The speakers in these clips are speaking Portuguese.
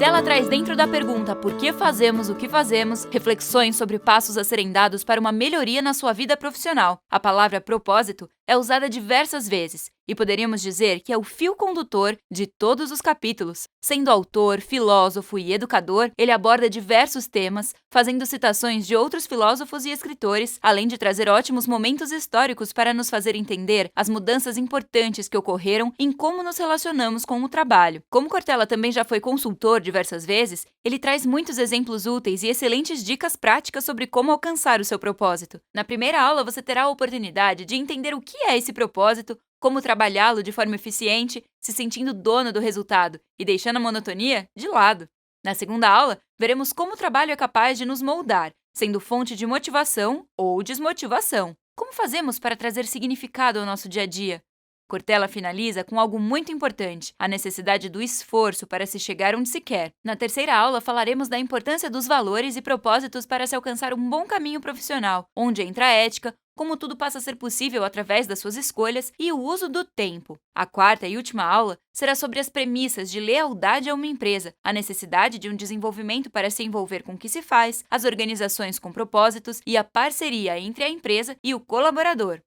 ela traz dentro da pergunta por que fazemos o que fazemos, reflexões sobre passos a serem dados para uma melhoria na sua vida profissional. A palavra propósito é usada diversas vezes e poderíamos dizer que é o fio condutor de todos os capítulos. Sendo autor, filósofo e educador, ele aborda diversos temas, fazendo citações de outros filósofos e escritores, além de trazer ótimos momentos históricos para nos fazer entender as mudanças importantes que ocorreram em como nos relacionamos com o trabalho. Como Cortella também já foi consultor diversas vezes, ele traz muitos exemplos úteis e excelentes dicas práticas sobre como alcançar o seu propósito. Na primeira aula, você terá a oportunidade de entender o que é esse propósito, como trabalhá-lo de forma eficiente, se sentindo dono do resultado e deixando a monotonia de lado. Na segunda aula, veremos como o trabalho é capaz de nos moldar, sendo fonte de motivação ou desmotivação. Como fazemos para trazer significado ao nosso dia a dia? Cortella finaliza com algo muito importante, a necessidade do esforço para se chegar onde se quer. Na terceira aula, falaremos da importância dos valores e propósitos para se alcançar um bom caminho profissional, onde entra a ética, como tudo passa a ser possível através das suas escolhas e o uso do tempo. A quarta e última aula será sobre as premissas de lealdade a uma empresa, a necessidade de um desenvolvimento para se envolver com o que se faz, as organizações com propósitos e a parceria entre a empresa e o colaborador.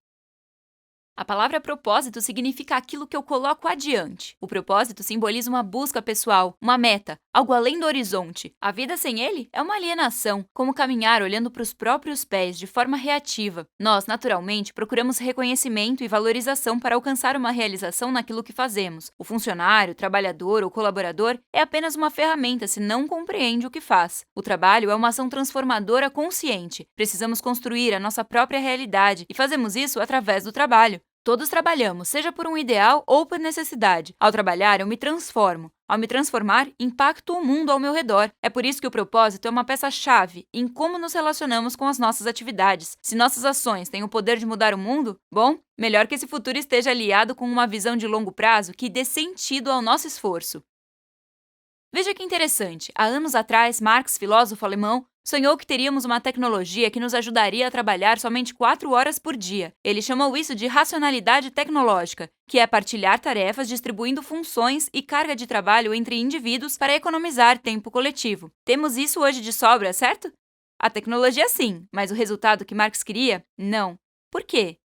A palavra propósito significa aquilo que eu coloco adiante. O propósito simboliza uma busca pessoal, uma meta, algo além do horizonte. A vida sem ele é uma alienação, como caminhar olhando para os próprios pés de forma reativa. Nós, naturalmente, procuramos reconhecimento e valorização para alcançar uma realização naquilo que fazemos. O funcionário, trabalhador ou colaborador é apenas uma ferramenta se não compreende o que faz. O trabalho é uma ação transformadora consciente. Precisamos construir a nossa própria realidade e fazemos isso através do trabalho. Todos trabalhamos, seja por um ideal ou por necessidade. Ao trabalhar, eu me transformo. Ao me transformar, impacto o mundo ao meu redor. É por isso que o propósito é uma peça-chave em como nos relacionamos com as nossas atividades. Se nossas ações têm o poder de mudar o mundo, bom, melhor que esse futuro esteja aliado com uma visão de longo prazo que dê sentido ao nosso esforço. Veja que interessante, há anos atrás, Marx, filósofo alemão, sonhou que teríamos uma tecnologia que nos ajudaria a trabalhar somente 4 horas por dia. Ele chamou isso de racionalidade tecnológica, que é partilhar tarefas distribuindo funções e carga de trabalho entre indivíduos para economizar tempo coletivo. Temos isso hoje de sobra, certo? A tecnologia sim, mas o resultado que Marx queria, não. Por quê?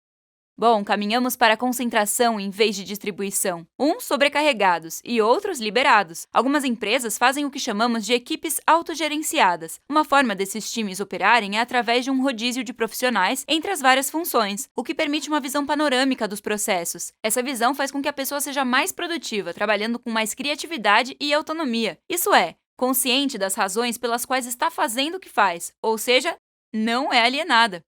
Bom, caminhamos para a concentração em vez de distribuição. Uns sobrecarregados e outros liberados. Algumas empresas fazem o que chamamos de equipes autogerenciadas. Uma forma desses times operarem é através de um rodízio de profissionais entre as várias funções, o que permite uma visão panorâmica dos processos. Essa visão faz com que a pessoa seja mais produtiva, trabalhando com mais criatividade e autonomia. Isso é, consciente das razões pelas quais está fazendo o que faz, ou seja, não é alienada.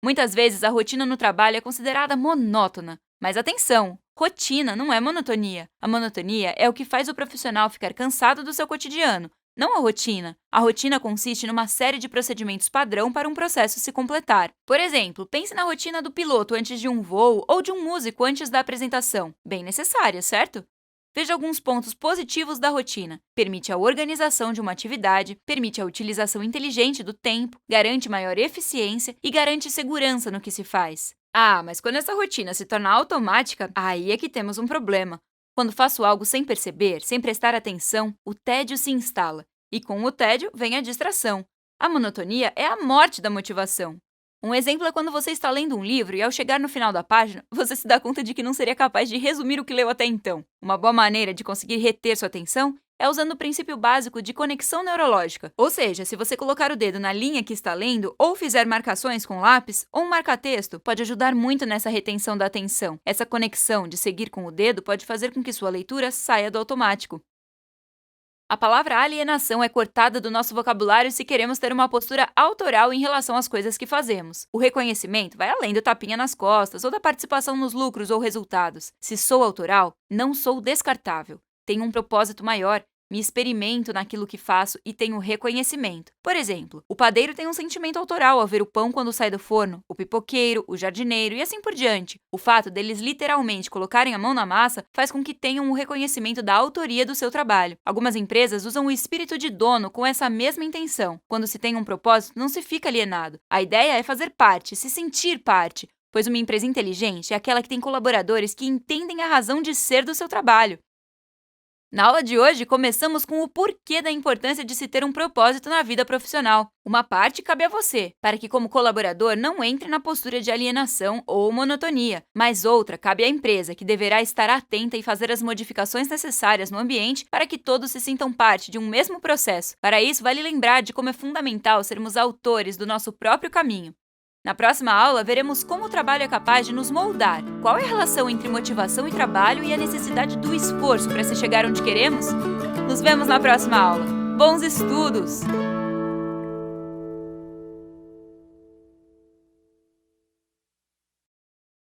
Muitas vezes a rotina no trabalho é considerada monótona. Mas atenção! Rotina não é monotonia. A monotonia é o que faz o profissional ficar cansado do seu cotidiano, não a rotina. A rotina consiste numa série de procedimentos padrão para um processo se completar. Por exemplo, pense na rotina do piloto antes de um voo ou de um músico antes da apresentação. Bem necessária, certo? Veja alguns pontos positivos da rotina. Permite a organização de uma atividade, permite a utilização inteligente do tempo, garante maior eficiência e garante segurança no que se faz. Ah, mas quando essa rotina se torna automática, aí é que temos um problema. Quando faço algo sem perceber, sem prestar atenção, o tédio se instala. E com o tédio vem a distração. A monotonia é a morte da motivação. Um exemplo é quando você está lendo um livro e, ao chegar no final da página, você se dá conta de que não seria capaz de resumir o que leu até então. Uma boa maneira de conseguir reter sua atenção é usando o princípio básico de conexão neurológica. Ou seja, se você colocar o dedo na linha que está lendo ou fizer marcações com lápis ou um marca-texto, pode ajudar muito nessa retenção da atenção. Essa conexão de seguir com o dedo pode fazer com que sua leitura saia do automático. A palavra alienação é cortada do nosso vocabulário se queremos ter uma postura autoral em relação às coisas que fazemos. O reconhecimento vai além do tapinha nas costas ou da participação nos lucros ou resultados. Se sou autoral, não sou descartável. Tenho um propósito maior. Me experimento naquilo que faço e tenho reconhecimento. Por exemplo, o padeiro tem um sentimento autoral ao ver o pão quando sai do forno, o pipoqueiro, o jardineiro e assim por diante. O fato deles literalmente colocarem a mão na massa faz com que tenham o reconhecimento da autoria do seu trabalho. Algumas empresas usam o espírito de dono com essa mesma intenção. Quando se tem um propósito, não se fica alienado. A ideia é fazer parte, se sentir parte, pois uma empresa inteligente é aquela que tem colaboradores que entendem a razão de ser do seu trabalho. Na aula de hoje, começamos com o porquê da importância de se ter um propósito na vida profissional. Uma parte cabe a você, para que, como colaborador, não entre na postura de alienação ou monotonia, mas outra cabe à empresa, que deverá estar atenta e fazer as modificações necessárias no ambiente para que todos se sintam parte de um mesmo processo. Para isso, vale lembrar de como é fundamental sermos autores do nosso próprio caminho. Na próxima aula, veremos como o trabalho é capaz de nos moldar. Qual é a relação entre motivação e trabalho e a necessidade do esforço para se chegar onde queremos? Nos vemos na próxima aula. Bons estudos!